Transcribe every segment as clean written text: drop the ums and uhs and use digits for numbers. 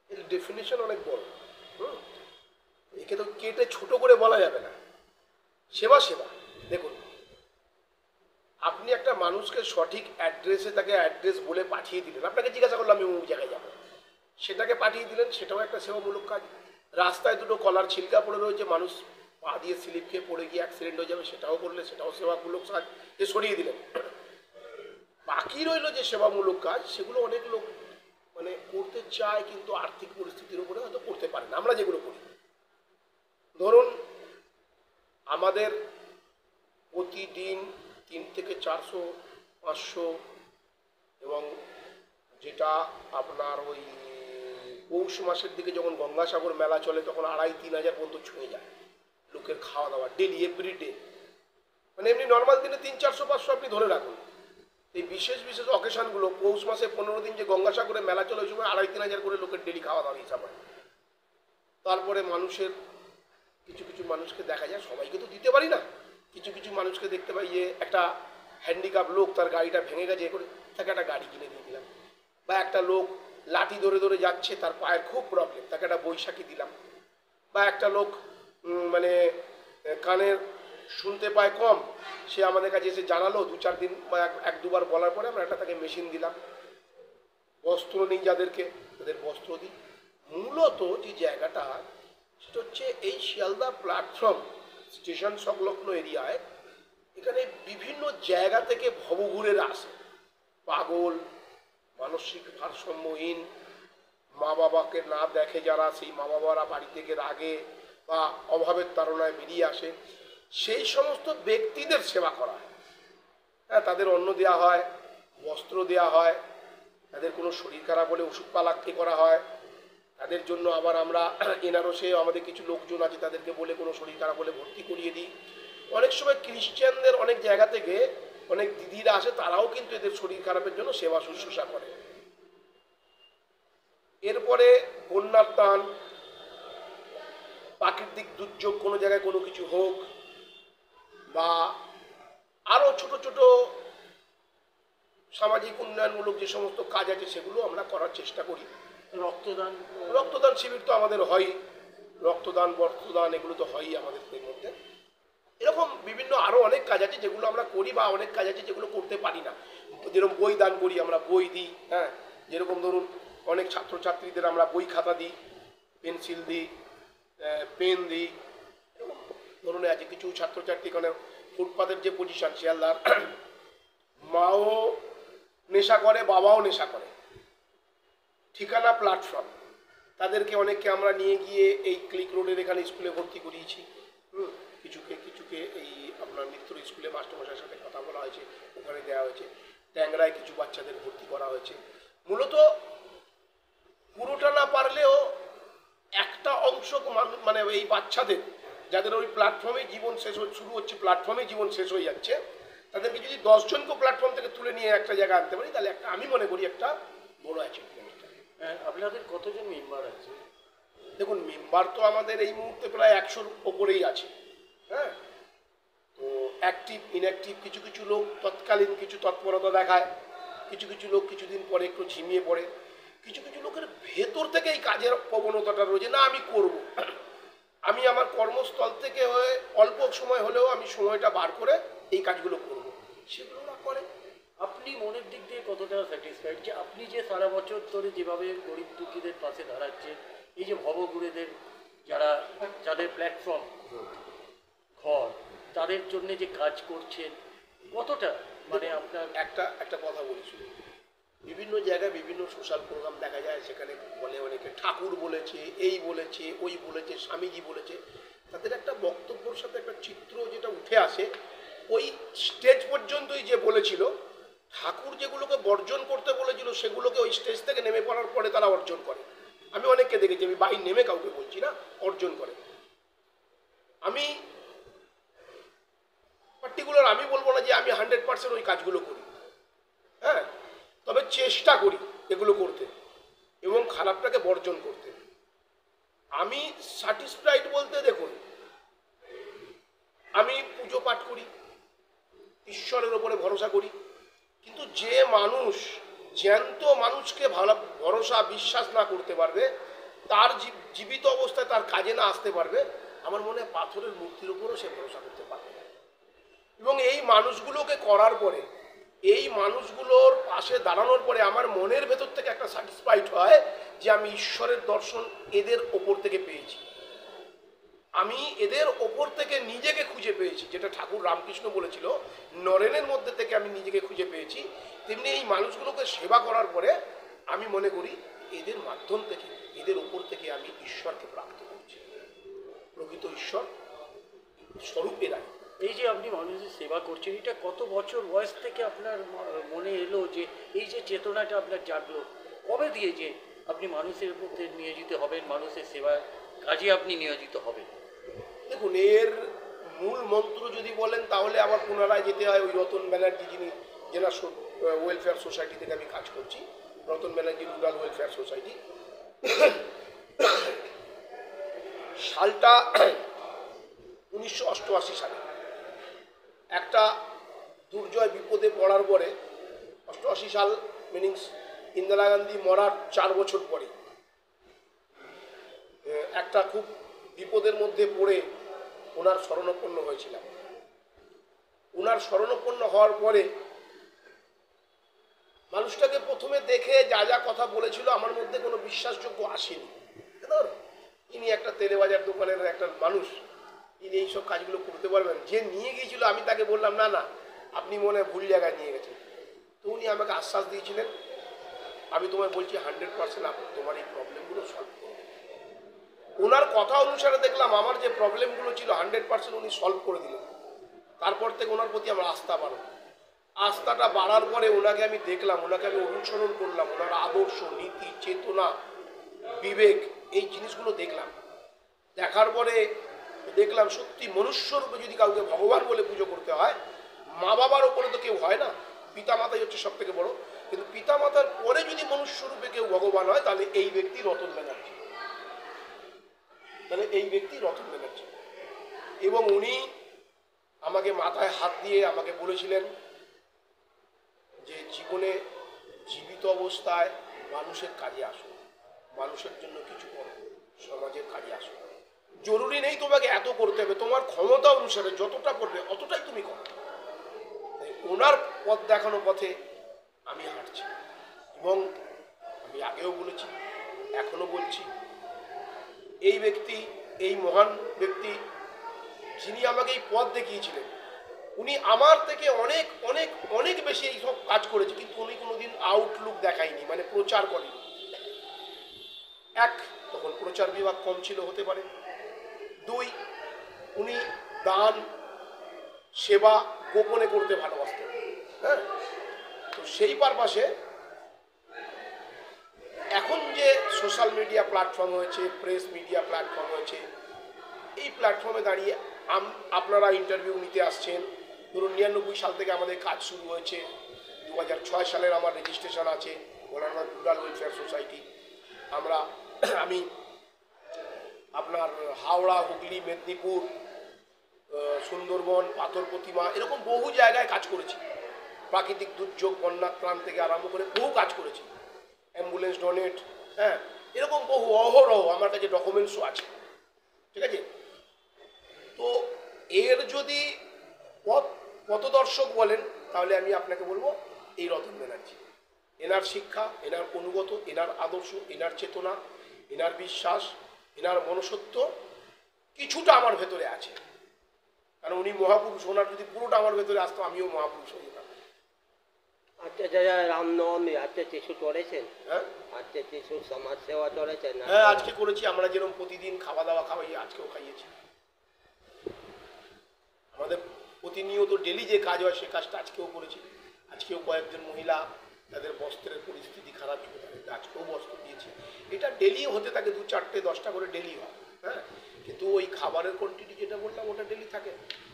এর ডেফিনেশন অনেক বড়। হুম, একে তো কেটে ছোট করে বলা যাবে না। সেবা সেবা, দেখুন, আপনি একটা মানুষকে সঠিক অ্যাড্রেসে তাকে অ্যাড্রেস বলে পাঠিয়ে দিলেন, আপনাকে জিজ্ঞাসা করলাম আমি অমুক জায়গায় যাবো, সেটাকে পাঠিয়ে দিলেন, সেটাও একটা সেবামূলক কাজ। রাস্তায় দুটো কলার ছিলকা পড়ে রয়েছে, মানুষ পা দিয়ে স্লিপ খেয়ে পড়ে গিয়ে অ্যাক্সিডেন্ট হয়ে যাবে, সেটাও করলে, সেটাও সেবামূলক কাজ, এ সরিয়ে দিলেন। বাকি রইল যে সেবামূলক কাজ, সেগুলো অনেক লোক মানে করতে চায়, কিন্তু আর্থিক পরিস্থিতির উপরে হয়তো করতে পারে না। আমরা যেগুলো করি, ধরুন আমাদের প্রতিদিন 3 থেকে 400, 500, এবং যেটা আপনার ওই পৌষ মাসের দিকে যখন গঙ্গাসাগর মেলা চলে তখন 2,500-3,000 পর্যন্ত ছুঁয়ে যায় লোকের খাওয়া দাওয়া ডেলি, এভরিডে। মানে এমনি নর্মাল দিনে 300-400-500 আপনি ধরে রাখুন। এই বিশেষ বিশেষ অকেশনগুলো, পৌষ মাসে 15 দিন যে গঙ্গাসাগরে মেলা চলে, ওই সময় 2,500-3,000 করে লোকের ডেলি খাওয়া দাওয়ার হিসাব হয়। তারপরে মানুষের কিছু কিছু মানুষকে দেখা যায়, সবাইকে তো দিতে পারি না, কিছু কিছু মানুষকে দেখতে পাই যে একটা হ্যান্ডিক্যাপ লোক, তার গাড়িটা ভেঙে গেছে, করে তাকে একটা গাড়ি কিনে দিয়ে দিলাম। বা একটা লোক লাঠি ধরে ধরে যাচ্ছে, তার পায়ের খুব প্রবলেম, তাকে একটা বৈশাখী দিলাম। বা একটা লোক মানে কানের শুনতে পায় কম, সে আমাদের কাছে এসে জানালো, 2-4 দিন বা 1-2 বার বলার পরে আমরা একটা তাকে মেশিন দিলাম। বস্ত্র নেই যাদেরকে, তাদের বস্ত্র দিই। মূলত যে জায়গাটা, সেটা হচ্ছে এই শিয়ালদা প্ল্যাটফর্ম স্টেশন সংলগ্ন এরিয়ায়। এখানে বিভিন্ন জায়গা থেকে ভবঘুরেরা আসে, পাগল, মানসিক ভারসাম্যহীন, মা বাবাকে না দেখে যারা, সেই মা বাবারা বাড়ি থেকে রাগে বা অভাবের তাড়নায় বেরিয়ে আসে, সেই সমস্ত ব্যক্তিদের সেবা করা হয়। হ্যাঁ, তাদের অন্ন দেওয়া হয়, বস্ত্র দেওয়া হয়, তাদের কোনো শরীর খারাপ হলে ওষুধ পালাক্তি করা হয়, তাদের জন্য আবার আমরা এনআরওসে আমাদের কিছু লোকজন আছে, তাদেরকে বলে কোনো শরীর খারাপ হলে ভর্তি করিয়ে দিই। অনেক সময় খ্রিশ্চানদের অনেক জায়গা থেকে অনেক দিদিরা আসে, তারাও কিন্তু এদের শরীর খারাপের জন্য সেবা শুশ্রূষা করে। এরপরে বন্যার টান, প্রাকৃতিক দুর্যোগ, কোনো জায়গায় কোনো কিছু হোক, বা আরও ছোট ছোট সামাজিক উন্নয়নমূলক যে সমস্ত কাজ আছে, সেগুলো আমরা করার চেষ্টা করি। রক্তদান, রক্তদান শিবির তো আমাদের হয়ই, রক্তদান বস্ত্রদান এগুলো তো হয়ই আমাদের মধ্যে। এরকম বিভিন্ন আরও অনেক কাজ আছে যেগুলো আমরা করি, বা অনেক কাজ আছে যেগুলো করতে পারি না। যেরকম বই দান করি, আমরা বই দিই। হ্যাঁ, যেরকম ধরুন অনেক ছাত্রছাত্রীদের আমরা বই খাতা দিই, পেন্সিল দিই, পেন দিই। এরকম ধরনের আছে কিছু ছাত্রছাত্রী। কারণ ফুটপাতের যে পজিশন শিয়ালদার, মাও নেশা করে, বাবাও নেশা করে, ঠিকানা প্ল্যাটফর্ম, তাদেরকে অনেককে আমরা নিয়ে গিয়ে এই ক্লিক রোডের এখানে স্কুলে ভর্তি করিয়েছি। কিছুকে এই আপনার মিত্র স্কুলে মাস্টারমশাইয়ের সাথে কথা বলা হয়েছে, ওখানে দেওয়া হয়েছে। ট্যাংরায় কিছু বাচ্চাদের ভর্তি করা হয়েছে। মূলত পুরোটা না পারলেও একটা অংশ মানে এই বাচ্চাদের, যাদের ওই প্ল্যাটফর্মে জীবন শেষ শুরু হচ্ছে, প্ল্যাটফর্মে জীবন শেষ হয়ে যাচ্ছে, তাদেরকে যদি 10 জনকে প্ল্যাটফর্ম থেকে তুলে নিয়ে একটা জায়গায় আনতে পারি, তাহলে একটা, আমি মনে করি একটা বড় অ্যাচিভমেন্ট। আপনাদের কতজন মেম্বার আছে? দেখুন, মেম্বার তো আমাদের এই মুহূর্তে প্রায় 100-র ওপরেই আছে। হ্যাঁ, তো অ্যাক্টিভ ইনঅ্যাক্টিভ কিছু কিছু লোক তৎকালীন কিছু তৎপরতা দেখায়, কিছু কিছু লোক কিছুদিন পরে একটু ঝিমিয়ে পড়ে, কিছু কিছু লোকের ভেতর থেকে এই কাজের প্রবণতাটা রয়েছে, না আমি করব, আমি আমার কর্মস্থল থেকে হয়ে অল্প সময় হলেও আমি সময়টা বার করে এই কাজগুলো করব, সেগুলো না করে। আপনি মনের দিক দিয়ে কতটা স্যাটিসফাইড যে আপনি যে সারা বছর ধরে যেভাবে গরিব দুঃখীদের পাশে দাঁড়াচ্ছেন, এই যে ভবঘুরেদের যারা, যাদের প্ল্যাটফর্ম ঘর, তাদের জন্য যে কাজ করছেন, কতটা মানে আপনার? একটা কথা বলি শুনুন, বিভিন্ন জায়গায় বিভিন্ন সোশ্যাল প্রোগ্রাম দেখা যায়, সেখানে বলে অনেকে ঠাকুর বলেছে, এই বলেছে, ওই বলেছে, স্বামীজি বলেছে, তাদের একটা বক্তব্যের সাথে একটা চিত্র যেটা উঠে আসে, ওই স্টেজ পর্যন্তই যে বলেছিল, ঠাকুর যেগুলোকে বর্জন করতে বলেছিল সেগুলোকে ওই স্টেজ থেকে নেমে পড়ার পরে তারা অর্জন করে। আমি অনেককে দেখেছি, আমি বাইরে নেমে কাউকে বলছি না, অর্জন করে। আমি পার্টিকুলার আমি বলবো না যে আমি 100% ওই কাজগুলো করি, হ্যাঁ, তবে চেষ্টা করি এগুলো করতে এবং খারাপটাকে বর্জন করতে। আমি স্যাটিসফাইড বলতে, দেখুন, আমি পুজো পাঠ করি, ঈশ্বরের ওপরে ভরসা করি, কিন্তু যে মানুষ জ্যান্ত মানুষকে ভালো ভরসা বিশ্বাস না করতে পারবে, তার জীবিত অবস্থায় তার কাজে না আসতে পারবে, আমার মনে হয় পাথরের মূর্তির উপরও সে ভরসা করতে পারবে না। এবং এই মানুষগুলোকে করার পরে, এই মানুষগুলোর পাশে দাঁড়ানোর পরে আমার মনের ভেতর থেকে একটা স্যাটিসফাইড হয় যে আমি ঈশ্বরের দর্শন এদের ওপর থেকে পেয়েছি, আমি এদের ওপর থেকে নিজেকে খুঁজে পেয়েছি। যেটা ঠাকুর রামকৃষ্ণ বলেছিল, নরেনের মধ্যে থেকে আমি নিজেকে খুঁজে পেয়েছি। তেমনি এই মানুষগুলোকে সেবা করার পরে আমি মনে করি এদের মাধ্যম থেকে, এদের ওপর থেকে আমি ঈশ্বরকে প্রাপ্ত করছি। প্রকৃত ঈশ্বর স্বরূপ এরাই। এই যে আপনি মানুষের সেবা করছেন, এটা কত বছর বয়স থেকে আপনার মনে এলো যে এই যে চেতনাটা আপনার জাগলো? কবে দিয়ে যে আপনি মানুষের মধ্যে নিয়োজিত হবেন, মানুষের সেবার কাজে আপনি নিয়োজিত হবেন? দেখুন, এর মূল মন্ত্র যদি বলেন তাহলে আমার পুনরায় যেতে হয় ওই রতন ব্যানার্জি, যিনি জেলা ওয়েলফেয়ার সোসাইটি থেকে আমি কাজ করছি, Ratan Banerjee rural welfare society. সালটা 1988 সালে একটা দুর্জয় বিপদে পড়ার পরে, 88 সাল মিনিংস ইন্দিরা গান্ধী মরার 4 বছর পরে একটা খুব বিপদের মধ্যে পড়ে ওনার শরণাপন্ন হয়েছিলাম। ওনার শরণাপন্ন হওয়ার পরে মানুষটাকে প্রথমে দেখে যা যা কথা বলেছিল আমার মধ্যে কোনো বিশ্বাসযোগ্য আসেনি। ধর, ইনি একটা তেলেবাজার দোকানের একটা মানুষ, ইনি এইসব কাজগুলো করতে পারবেন। যে নিয়ে গিয়েছিল আমি তাকে বললাম, না না, আপনি মনে হয় ভুল জায়গায় নিয়ে গেছেন। তো উনি আমাকে আশ্বাস দিয়েছিলেন, আমি তোমায় বলছি 100% আপনি তোমার এই প্রবলেমগুলো সলভ করবেন। ওনার কথা অনুসারে দেখলাম আমার যে প্রবলেমগুলো ছিল 100% উনি সলভ করে দিলেন। তারপর থেকে ওনার প্রতি আমার আস্থা বাড়ল। আস্থাটা বাড়ার পরে ওনাকে আমি দেখলাম, ওনাকে আমি অনুসরণ করলাম, ওনার আদর্শ, নীতি, চেতনা, বিবেক, এই জিনিসগুলো দেখলাম। দেখার পরে দেখলাম সত্যি মনুষ্যরূপে যদি কাউকে ভগবান বলে পুজো করতে হয়, মা বাবার ওপরে তো কেউ হয় না, পিতামাতাই হচ্ছে সব থেকে বড়। কিন্তু পিতামাতার পরে যদি মনুষ্যরূপে কেউ ভগবান হয়, তাহলে এই ব্যক্তি রতন ব্যানার্জি, তাহলে এই ব্যক্তি রতন ব্যানার্জি। এবং উনি আমাকে মাথায় হাত দিয়ে আমাকে বলেছিলেন যে জীবনে জীবিত অবস্থায় মানুষের কাজে আসো, মানুষের জন্য কিছু করো, সমাজের কাজে আসো। জরুরি নেই তোমাকে এত করতে হবে, তোমার ক্ষমতা অনুসারে যতটা করবে অতটাই তুমি করো। ওনার পথ দেখানো পথে আমি হাঁটছি। এবং আমি আগেও বলেছি, এখনো বলছি, এই ব্যক্তি, এই মহান ব্যক্তি যিনি আমাকে এই পথ দেখিয়েছিলেন, উনি আমার থেকে অনেক অনেক অনেক বেশি এই সব কাজ করেছে, কিন্তু উনি কোনোদিন আউটলুক দেখায়নি, মানে প্রচার করেনি। তখন প্রচার বিভাগ কম ছিল হতে পারে। 2, উনি দান সেবা গোপনে করতে ভালোবাসতেন। হ্যাঁ, তো সেই পারপাসে এখন যে সোশ্যাল মিডিয়া প্ল্যাটফর্ম হয়েছে, প্রেস মিডিয়া প্ল্যাটফর্ম হয়েছে, এই প্ল্যাটফর্মে দাঁড়িয়ে আপনারা ইন্টারভিউ নিতে আসছেন। ধরুন 99 সাল থেকে আমাদের কাজ শুরু হয়েছে, 2006 সালের আমার রেজিস্ট্রেশন আছে ভোলানাথ রুরাল ওয়েলফেয়ার সোসাইটি। আমি আপনার হাওড়া, হুগলি, মেদিনীপুর, সুন্দরবন, পাথর প্রতিমা, এরকম বহু জায়গায় কাজ করেছি। প্রাকৃতিক দুর্যোগ, বন্যা ত্রাণ থেকে আরম্ভ করে বহু কাজ করেছি। অ্যাম্বুলেন্স ডোনেট, হ্যাঁ, এরকম বহু অহরহ আমার কাছে ডকুমেন্টসও আছে। ঠিক আছে, তো এর যদি পথদর্শক বলেন তাহলে আমি আপনাকে বলবো এই রতন ব্যানার্জি। এনার শিক্ষা, এনার অনুগত, এনার আদর্শ, এনার চেতনা, এনার বিশ্বাস, এনার মনুষ্যত্ব কিছুটা আমার ভেতরে আছে। কারণ উনি মহাপুরুষ, ওনার যদি পুরোটা আমার ভেতরে আসতো আমিও মহাপুরুষ হয়ে যেতাম। আচ্ছা দাদা, রামনবমী আজকে টিসু করেছেন? হ্যাঁ, আজকে টিসু সমাজ সেবা করেছেন? হ্যাঁ আজকে করেছি। আমরা যেরকম প্রতিদিন খাওয়া দাওয়া খাওয়াই, আজকেও খাইয়েছি। আমাদের প্রতিনিয়ত ডেলি যে কাজ হয় সে কাজটা আজকেও করেছি। আজকেও কয়েকজন মহিলা তাদের বস্ত্রের পরিস্থিতি খারাপ ছিল, তাদেরকে আজকেও বস্ত্র দিয়েছি। এটা ডেলি হতে থাকে, 2, 4, 10টা করে ডেলি হয়। হ্যাঁ, কিন্তু ওই খাবারের কোয়ান্টিটি যেটা বললাম ওটা ডেলি থাকে।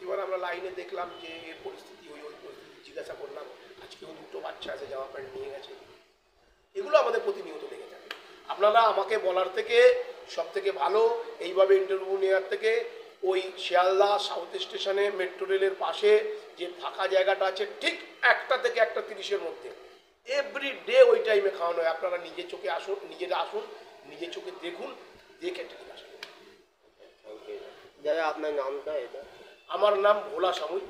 এবার আমরা লাইনে দেখলাম যে এর পরিস্থিতি, ওই পরিস্থিতি জিজ্ঞাসা করলাম। আজকেও 2টো বাচ্চা আছে, জামা প্যান্ট নিয়ে গেছে। এগুলো আমাদের প্রতিনিয়ত লেগে থাকে। আপনারা আমাকে বলার থেকে সব থেকে ভালো এইভাবে ইন্টারভিউ নেওয়ার থেকে ওই শিয়ালদা সাউথ স্টেশনে মেট্রো রেলের পাশে যে ফাঁকা জায়গাটা আছে, ঠিক 1টা থেকে 1:30-এর মধ্যে এভরি ডে ওই টাইমে খাওয়ানো হয়। আপনারা নিজের চোখে আসুন, নিজেরা আসুন, নিজের চোখে দেখুন, দেখে ট্রেনিং আসুন। দাদা আপনার নামটা এটা? আমার নাম ভোলা সামুই।